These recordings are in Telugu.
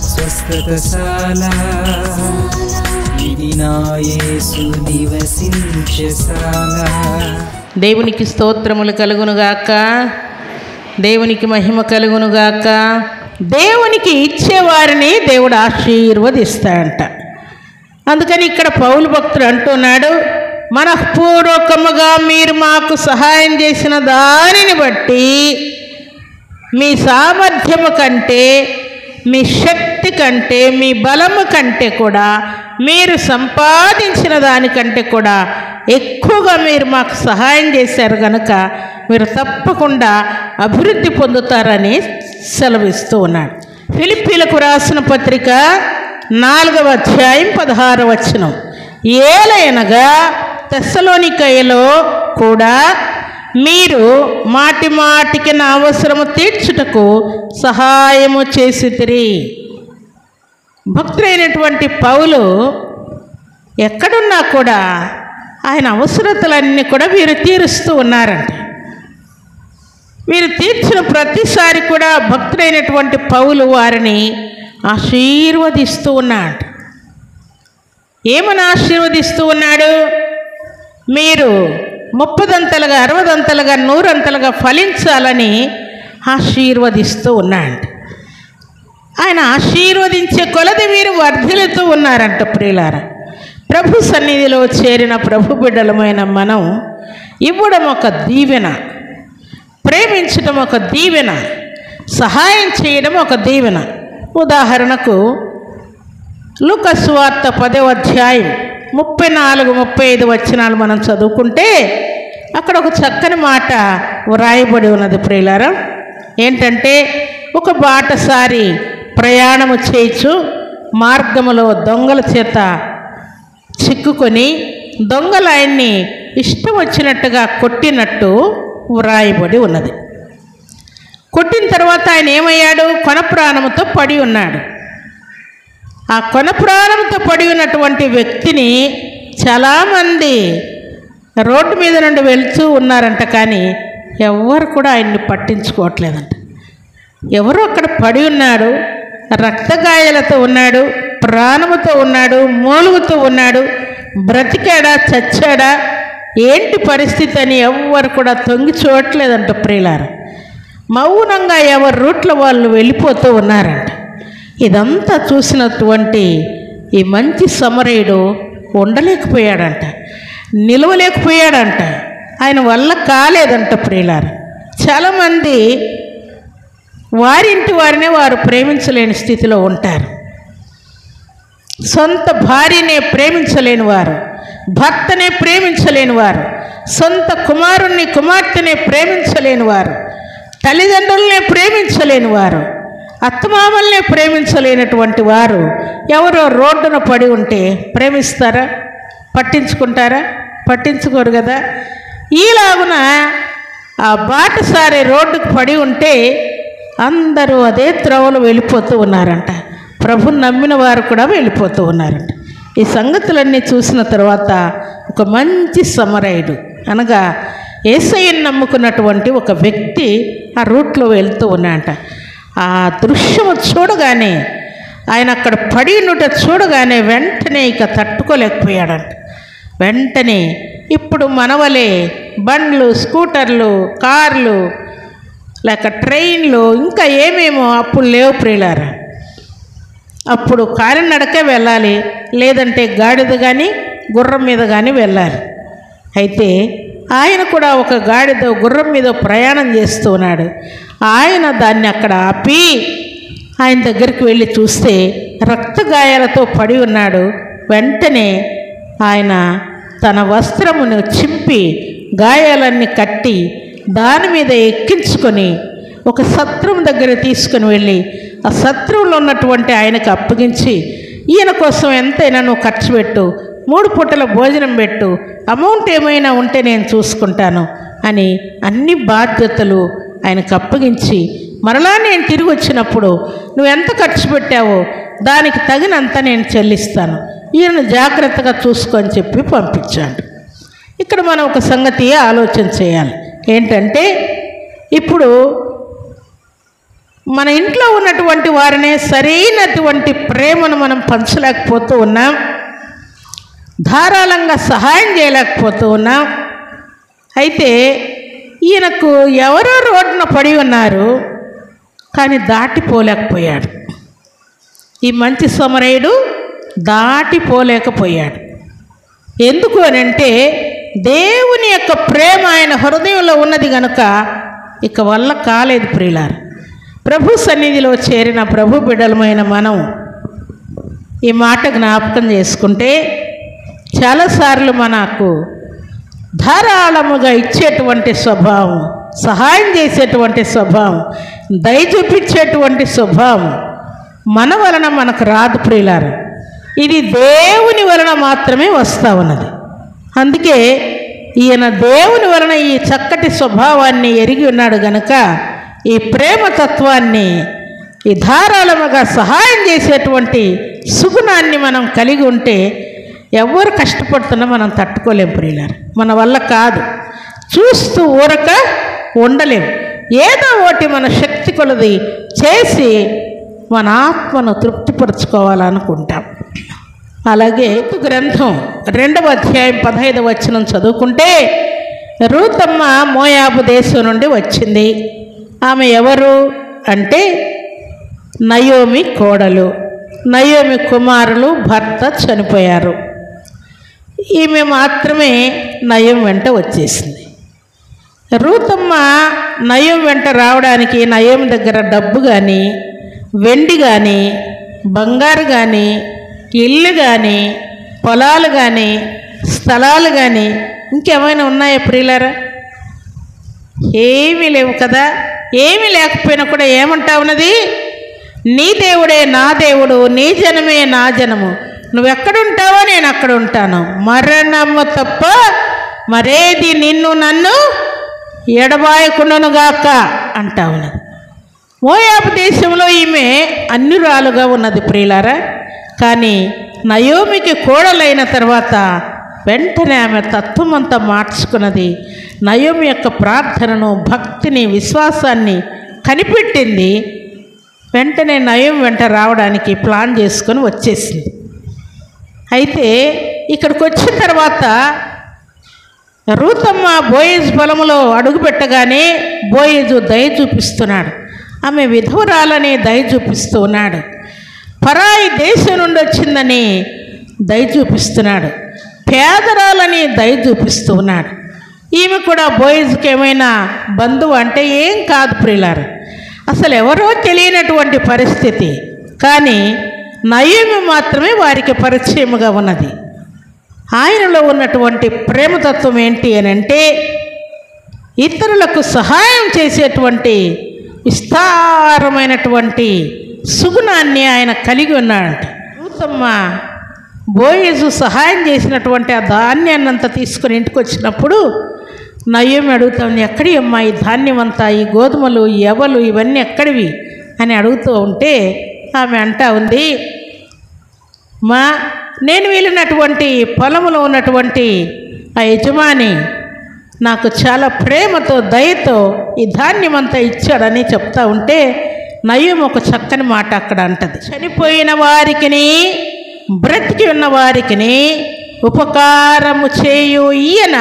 స్వస్థతశాల ఇది నా యేసు నివసించశాల. దేవునికి స్తోత్రములు కలుగునుగాక, దేవునికి మహిమ కలుగునుగాక. దేవునికి ఇచ్చేవారిని దేవుడు ఆశీర్వదిస్తాడంట. అందుకని ఇక్కడ పౌలు భక్తుడు అంటున్నాడు, మనఃపూర్వకముగా మీరు మాకు సహాయం చేసిన దానిని బట్టి మీ సామర్థ్యము కంటే, మీ శక్తి కంటే, మీ బలము కంటే కూడా, మీరు సంపాదించిన దానికంటే కూడా ఎక్కువగా మీరు మాకు సహాయం చేశారు కనుక మీరు తప్పకుండా అభివృద్ధి పొందుతారని సెలవిస్తూ ఉన్నాడు. ఫిలిప్పీలకు రాసిన పత్రిక 4వ అధ్యాయం 16వ వచనం, ఏలయనగా తెస్సలోనికయలో కూడా మీరు మాటి మాటికి నా అవసరము తీర్చుటకు సహాయము చేసితిరి. భక్తుడైనటువంటి పౌలు ఎక్కడున్నా కూడా ఆయన అవసరతలన్నీ కూడా వీరు తీరుస్తూ ఉన్నారంట. వీరు తీర్చిన ప్రతిసారి కూడా భక్తుడైనటువంటి పౌలు వారిని ఆశీర్వదిస్తూ ఉన్నాడు. ఏమని ఆశీర్వదిస్తూ ఉన్నాడు? మీరు 30దంతలుగా, 60దంతలుగా, 100ంతలుగా ఫలించాలని ఆశీర్వదిస్తూ ఉన్నాడు. ఆయన ఆశీర్వదించే కొలది వీరు వర్ధిల్లుతూ ఉన్నారంట. ప్రియులారా, ప్రభు సన్నిధిలో చేరిన ప్రభు బిడ్డలమైన మనం ఇవ్వడం ఒక దీవెన, ప్రేమించడం ఒక దీవెన, సహాయం చేయడం ఒక దీవెన. ఉదాహరణకు లూకా సువార్త 10వ అధ్యాయం 34-35 వచనాలు మనం చదువుకుంటే అక్కడ ఒక చక్కని మాట వ్రాయబడి ఉన్నది. ప్రియులారా, ఏంటంటే ఒక బాటసారి ప్రయాణము చేయొచ్చు, మార్గములో దొంగల చేత చిక్కుకొని దొంగలు ఆయన్ని ఇష్టం వచ్చినట్టుగా కొట్టినట్టు వ్రాయబడి ఉన్నది. కొట్టిన తర్వాత ఆయన ఏమయ్యాడు? కొన ప్రాణముతో పడి ఉన్నాడు. ఆ కొన ప్రాణంతో పడి ఉన్నటువంటి వ్యక్తిని చాలామంది రోడ్డు మీద నుండి వెళ్తూ ఉన్నారంట, కానీ ఎవరు కూడా ఆయన్ని పట్టించుకోవట్లేదంట. ఎవరు అక్కడ పడి ఉన్నాడు, రక్తగాయాలతో ఉన్నాడు, ప్రాణముతో ఉన్నాడు, మూలుగుతూ ఉన్నాడు, బ్రతికాడా చచ్చాడా ఏంటి పరిస్థితి అని ఎవ్వరు కూడా తొంగి చూడట్లేదంట. ప్రియులారా, మౌనంగా ఎవరి రూట్లో వాళ్ళు వెళ్ళిపోతూ ఉన్నారంట. ఇదంతా చూసినటువంటి ఈ మంచి సమరయుడు ఉండలేకపోయాడంట, నిలవలేకపోయాడంట, ఆయన వల్ల కాలేదంట. ప్రియులారా, చాలామంది వారింటి వారినే వారు ప్రేమించలేని స్థితిలో ఉంటారు. సొంత భార్యనే ప్రేమించలేని వారు, భర్తనే ప్రేమించలేని వారు, సొంత కుమారుణ్ణి కుమార్తెనే ప్రేమించలేని వారు, తల్లిదండ్రులనే ప్రేమించలేని వారు, అత్తమామల్నే ప్రేమించలేనటువంటి వారు ఎవరో రోడ్డున పడి ఉంటే ప్రేమిస్తారా? పట్టించుకుంటారా? పట్టించుకోరు కదా. ఈలాగున ఆ బాటసారి రోడ్డుకు పడి ఉంటే అందరూ అదే త్రోవలో వెళ్ళిపోతూ ఉన్నారంట. ప్రభుని నమ్మిన వారు కూడా వెళ్ళిపోతూ ఉన్నారంట. ఈ సంగతులన్నీ చూసిన తర్వాత ఒక మంచి సమరయుడు, అనగా యేసయ్యను నమ్ముకున్నటువంటి ఒక వ్యక్తి ఆ రూట్లో వెళ్తూ ఉన్నాడంట. ఆ దృశ్యము చూడగానే, ఆయన అక్కడ పడి ఉండుట చూడగానే వెంటనే ఇక తట్టుకోలేకపోయాడంట. వెంటనే ఇప్పుడు మనవలే బండ్లు, స్కూటర్లు, కార్లు, లేక ట్రైన్లు, ఇంకా ఏమేమో అప్పుడు లేవు ప్రియులారా. అప్పుడు కాలినడకే వెళ్ళాలి, లేదంటే గాడిద కానీ గుర్రం మీద కానీ వెళ్ళాలి. అయితే ఆయన కూడా ఒక గాడిద గుర్రం మీద ప్రయాణం చేస్తూ ఉన్నాడు. ఆయన దాన్ని అక్కడ ఆపి ఆయన దగ్గరికి వెళ్ళి చూస్తే రక్తగాయాలతో పడి ఉన్నాడు. వెంటనే ఆయన తన వస్త్రమును చింపి గాయాలన్నీ కట్టి దాని మీద ఎక్కించుకొని ఒక సత్రం దగ్గర తీసుకుని వెళ్ళి ఆ సత్రంలో ఉన్నటువంటి ఆయనకు అప్పగించి, ఈయన కోసం ఎంతైనా నువ్వు ఖర్చు పెట్టు, 3 పూటల భోజనం పెట్టు, అమౌంట్ ఏమైనా ఉంటే నేను చూసుకుంటాను అని అన్ని బాధ్యతలు ఆయనకు అప్పగించి, మరలా నేను తిరిగి వచ్చినప్పుడు నువ్వు ఎంత ఖర్చు పెట్టావో దానికి తగినంత నేను చెల్లిస్తాను, ఈయన జాగ్రత్తగా చూసుకొని చెప్పి పంపించాడు. ఇక్కడ మనం ఒక సంగతి ఆలోచన చేయాలి. ఏంటంటే ఇప్పుడు మన ఇంట్లో ఉన్నటువంటి వారినే సరైనటువంటి ప్రేమను మనం పంచలేకపోతూ ఉన్నాం, ధారాళంగా సహాయం చేయలేకపోతూ ఉన్నాం. అయితే ఈయనకు ఎవరో రోడ్డున పడి ఉన్నారు, కానీ దాటిపోలేకపోయాడు. ఈ మంచి సమరయుడు దాటిపోలేకపోయాడు. ఎందుకు అని అంటే దేవుని యొక్క ప్రేమ ఆయన హృదయంలో ఉన్నది కనుక ఇక వల్ల కాలేదు. ప్రియులారు, ప్రభు సన్నిధిలో చేరిన ప్రభు బిడ్డలమైన మనం ఈ మాట జ్ఞాపకం చేసుకుంటే చాలాసార్లు మనకు ధారాళముగా ఇచ్చేటువంటి స్వభావం, సహాయం చేసేటువంటి స్వభావం, దయ చూపించేటువంటి స్వభావం మన వలన మనకు రాదు ప్రియులారు. ఇది దేవుని వలన మాత్రమే వస్తూ ఉన్నది. అందుకే ఈయన దేవుని వలన ఈ చక్కటి స్వభావాన్ని ఎరిగి ఉన్నాడు గనుక ఈ ప్రేమతత్వాన్ని, ఈ ధారాళముగా సహాయం చేసేటువంటి సుగుణాన్ని మనం కలిగి ఉంటే ఎవరు కష్టపడుతున్నా మనం తట్టుకోలేం ప్రియులారు. మన వల్ల కాదు, చూస్తూ ఊరక ఉండలేం. ఏదో ఒకటి మన శక్తి కొలది చేసి మన ఆత్మను తృప్తిపరచుకోవాలనుకుంటాం. అలాగే గ్రంథం 2వ అధ్యాయం 15వ వచనం చదువుకుంటే, రూతమ్మ మోయాబు దేశం నుండి వచ్చింది. ఆమె ఎవరు అంటే నయోమి కోడలు. నయోమి కుమారులు భర్త చనిపోయారు. ఈమె మాత్రమే నయం వెంట వచ్చేసింది. రూతమ్మ నయం వెంట రావడానికి నయం దగ్గర డబ్బు కానీ, వెండి కానీ, బంగారు కానీ, ఇల్లు కానీ, పొలాలు కానీ, స్థలాలు కానీ ఇంకేమైనా ఉన్నాయా ప్రియులారా? ఏమీ లేవు కదా. ఏమీ లేకపోయినా కూడా ఏమంటా ఉన్నది? నీ దేవుడే నా దేవుడు, నీ జనమే నా జనము, నువ్వెక్కడుంటావో నేను అక్కడ ఉంటాను, మరణము తప్ప మరేది నిన్ను నన్ను ఎడబాయకుండానుగాక అంటా ఉన్నది. మోయాబు దేశంలో ఈమె అన్యురాలుగా ఉన్నది ప్రియులారా. కానీ నయోమికి కోడలైన తర్వాత వెంటనే ఆమె తత్వం అంతా మార్చుకున్నది. నయోమి యొక్క ప్రార్థనను, భక్తిని, విశ్వాసాన్ని కనిపెట్టింది. వెంటనే నయం వెంట రావడానికి ప్లాన్ చేసుకొని వచ్చేసింది. అయితే ఇక్కడికి వచ్చిన తర్వాత రూతమ్మ బోయేజు పొలంలో అడుగు పెట్టగానే బోయేజు దయ చూపిస్తున్నాడు. ఆమె విధవరాలని దయ చూపిస్తూ ఉన్నాడు. పరాయి దేశం నుండి వచ్చిందని దయ చూపిస్తున్నాడు. పేదరాలని దయ చూపిస్తూ ఉన్నాడు. ఈమె కూడా బోయేజుకి ఏమైనా బంధువు అంటే ఏం కాదు ప్రియులారు, అసలు ఎవరో తెలియనటువంటి పరిస్థితి. కానీ నయోమి మాత్రమే వారికి పరిచయముగా ఉన్నది. ఆయనలో ఉన్నటువంటి ప్రేమతత్వం ఏంటి అని అంటే ఇతరులకు సహాయం చేసేటువంటి విస్తారమైనటువంటి సుగుణాన్ని ఆయన కలిగి ఉన్నాడంట. రూతమ్మ బోయేజు సహాయం చేసినటువంటి ఆ ధాన్యాన్నంతా తీసుకుని ఇంటికి వచ్చినప్పుడు నయోమి అడుగుతాను, ఎక్కడి అమ్మా ఈ ధాన్యం అంతా, ఈ గోధుమలు, ఈ ఎవలు, ఇవన్నీ ఎక్కడివి అని అడుగుతూ ఉంటే ఆమె అంటా ఉంది, మా నేను వెళ్ళినటువంటి పొలంలో ఉన్నటువంటి ఆ యజమాని నాకు చాలా ప్రేమతో, దయతో ఈ ధాన్యం అంతా ఇచ్చాడని చెప్తా ఉంటే నయోమి ఒక చక్కని మాట అక్కడ అంటది. చనిపోయిన వారికిని బ్రతికి ఉన్న వారికిని ఉపకారము చేయు ఈయన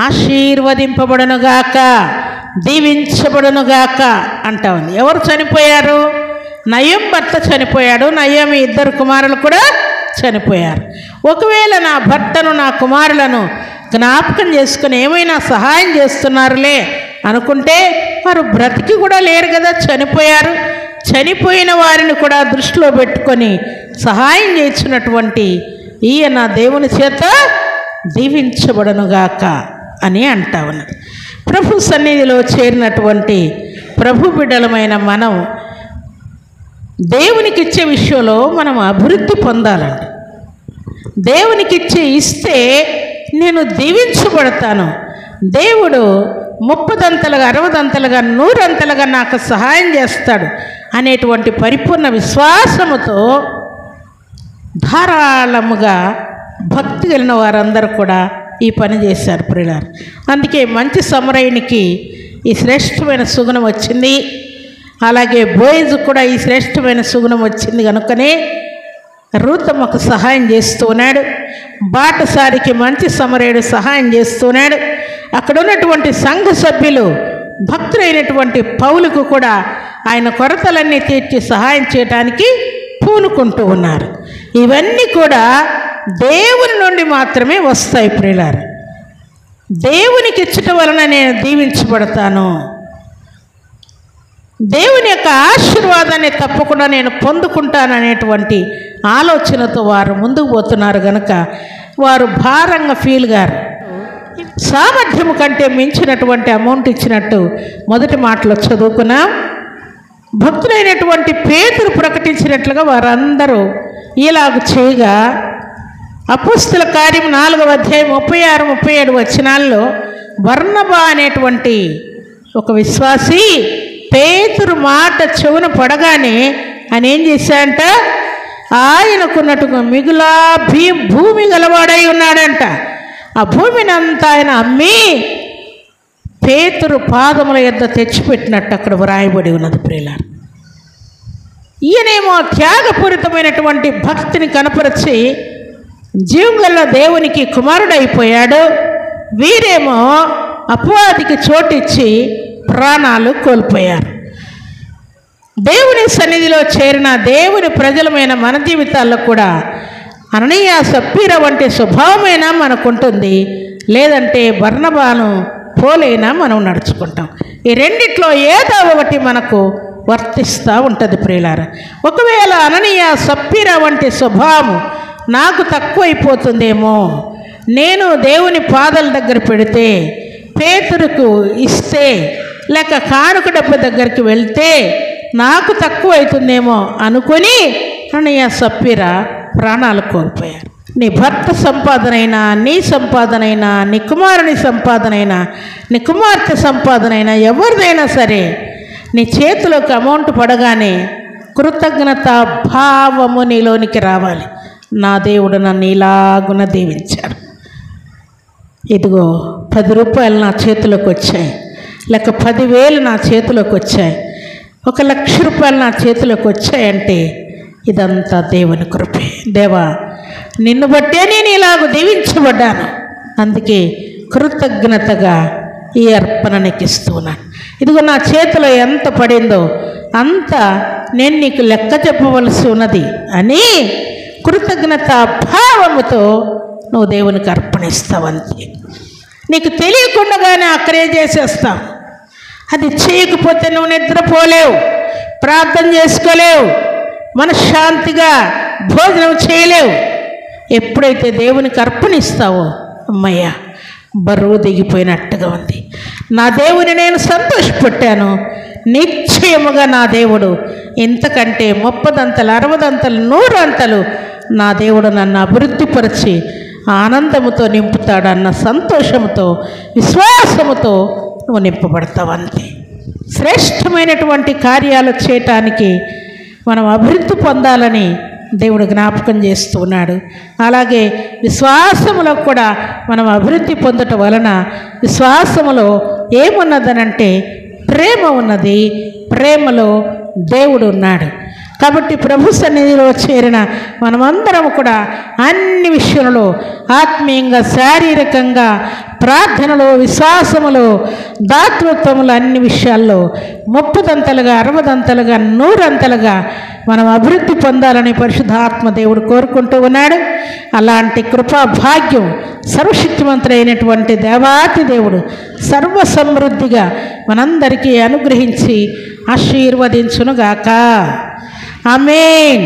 ఆశీర్వదింపబడునుగాక, దీవించబడునుగాక అంటా ఉంది. ఎవరు చనిపోయారు? నయం భర్త చనిపోయాడు. నయోమి 2 కుమారులు కూడా చనిపోయారు. ఒకవేళ నా భర్తను, నా కుమారులను జ్ఞాపకం చేసుకుని ఏమైనా సహాయం చేస్తున్నారులే అనుకుంటే వారు బ్రతికి కూడా లేరు కదా, చనిపోయారు. చనిపోయిన వారిని కూడా దృష్టిలో పెట్టుకొని సహాయం చేసినటువంటి ఈయన దేవుని చేత దీవించబడునుగాక అని అంటా ఉన్నది. ప్రభు సన్నిధిలో చేరినటువంటి ప్రభు బిడ్డలమైన మనం దేవునికి ఇచ్చే విషయంలో మనం అభివృద్ధి పొందాలండి. దేవునికి ఇస్తే నేను దీవించబడతాను, దేవుడు 30 60 100 నాకు సహాయం చేస్తాడు అనేటువంటి పరిపూర్ణ విశ్వాసముతో ధారాళముగా భక్తి కలిగిన వారందరూ కూడా ఈ పని చేశారు ప్రియులారు. అందుకే మంచి సమరయునికి ఈ శ్రేష్టమైన సుగుణం వచ్చింది. అలాగే బోయజు కూడా ఈ శ్రేష్టమైన సుగుణం వచ్చింది కనుకనే రూతమ్మకు సహాయం చేస్తున్నాడు. బాటసారికి మంచి సమరేయుడు సహాయం చేస్తున్నాడు. అక్కడ ఉన్నటువంటి సంఘ సభ్యులు భక్తులైనటువంటి పౌలుకు కూడా ఆయన కొరతలన్నీ తీర్చి సహాయం చేయడానికి పూనుకుంటూ ఉన్నారు. ఇవన్నీ కూడా దేవుని నుండి మాత్రమే వస్తాయి ప్రియులారా. దేవునికి ఇచ్చటం వలన నేను దీవించబడతాను, దేవుని యొక్క ఆశీర్వాదాన్ని తప్పకుండా నేను పొందుకుంటాననేటువంటి ఆలోచనతో వారు ముందుకు పోతున్నారు కనుక వారు భారంగా ఫీల్ గారు. సామర్థ్యము కంటే మించినటువంటి అమౌంట్ ఇచ్చినట్టు మొదటి మాటలో చదువుకున్నాం. భక్తులైనటువంటి పేతురు ప్రకటించినట్లుగా వారందరూ ఇలాగ చేయగా అపోస్తల కార్యం 4వ అధ్యాయం 36, 37 వచనాల్లో బర్నబా అనేటువంటి ఒక విశ్వాసి పేతురు మాట చెవున పడగానే ఆయన ఏం చేశాడంట, ఆయనకున్నట్టుగా మిగులా భూమి గలవాడై ఉన్నాడంట. ఆ భూమిని అంతా ఆయన అమ్మి పేతురు పాదముల యొద్ద తెచ్చిపెట్టినట్టు అక్కడ వ్రాయబడి ఉన్నది ప్రియులారా. ఈయనేమో త్యాగపూరితమైనటువంటి భక్తిని కనపరిచి జీవంగల దేవునికి కుమారుడైపోయాడు. వీరేమో అపవాదికి చోటిచ్చి ప్రాణాలు కోల్పోయారు. దేవుని సన్నిధిలో చేరిన దేవుని ప్రజలమైన మన జీవితాల్లో కూడా అననీయ సప్పీరా వంటి స్వభావమైనా మనకుంటుంది, లేదంటే బర్నబాను పోలైనా మనం నడుచుకుంటాం. ఈ రెండిట్లో ఏదో ఒకటి మనకు వర్తిస్తూ ఉంటుంది ప్రియులారా. ఒకవేళ అననీయ సప్పీరా వంటి స్వభావం నాకు తక్కువైపోతుందేమో, నేను దేవుని పాదాల దగ్గర పెడితే, పేతురుకు ఇస్తే, లేక కానుక డబ్బు దగ్గరికి వెళ్తే నాకు తక్కువ అవుతుందేమో అనుకొని అననీయ సప్పీరా ప్రాణాలు కోల్పోయారు. నీ భర్త సంపాదనైనా, నీ సంపాదనైనా, నీ కుమారుని సంపాదనైనా, నీ కుమార్తె సంపాదనైనా, ఎవరిదైనా సరే నీ చేతిలోకి అమౌంట్ పడగానే కృతజ్ఞత భావము నీలోనికి రావాలి. నా దేవుడు నన్ను ఇలాగున దీవించాడు, ఇదిగో 10 రూపాయలు నా చేతిలోకి వచ్చాయి, లేక 10,000 నా చేతిలోకి వచ్చాయి, 1,00,000 రూపాయలు నా చేతిలోకి వచ్చాయంటే ఇదంతా దేవుని కృపే. దేవా, నిన్ను బట్టే నేను ఇలాగ దీవించబడ్డాను, అందుకే కృతజ్ఞతగా ఈ అర్పణ నీకు ఇస్తున్నాను. ఇదిగో నా చేతిలో ఎంత పడిందో అంత నేను నీకు లెక్క చెప్పవలసి ఉన్నది అని కృతజ్ఞత భావముతో నువ్వు దేవునికి అర్పణిస్తావు. అంతే, నీకు తెలియకుండానే అక్కడే చేసేస్తావు. అది చేయకపోతే నువ్వు నిద్రపోలేవు, ప్రార్థన చేసుకోలేవు, మనశ్శాంతిగా భోజనం చేయలేవు. ఎప్పుడైతే దేవునికి అర్పణిస్తావో అమ్మయ్య బరువు దిగిపోయినట్టుగా ఉంది. నా దేవుని నేను సంతోషపెట్టాను, నిశ్చయముగా నా దేవుడు ఇంతకంటే 30 అంతలు 60 అంతలు 100 అంతలు నా దేవుడు నన్ను అభివృద్ధిపరిచి ఆనందముతో నింపుతాడన్న సంతోషముతో విశ్వాసముతో నువ్వు నింపబడతావు. అంతే, శ్రేష్టమైనటువంటి కార్యాలు చేయటానికి మనం అభివృద్ధి పొందాలని దేవుడు జ్ఞాపకం చేస్తూ ఉన్నాడు. అలాగే విశ్వాసములో కూడా మనం అభివృద్ధి పొందటం వలన విశ్వాసములో ఏమున్నదనంటే ప్రేమ ఉన్నది, ప్రేమలో దేవుడు ఉన్నాడు. కాబట్టి ప్రభు సన్నిధిలో చేరిన మనమందరం కూడా అన్ని విషయంలో ఆత్మీయంగా, శారీరకంగా, ప్రార్థనలో, విశ్వాసములో, దాతృత్వములో అన్ని విషయాల్లో 30 అంతలుగా 60 అంతలుగా 100 అంతలుగా మనం అభివృద్ధి పొందాలని పరిశుద్ధాత్మ దేవుడు కోరుకుంటూ ఉన్నాడు. అలాంటి కృపా భాగ్యం సర్వశక్తిమంతుడైనటువంటి దేవాతి దేవుడు సర్వ సమృద్ధిగా మనందరికీ అనుగ్రహించి ఆశీర్వదించునుగాక. ఆమేన్.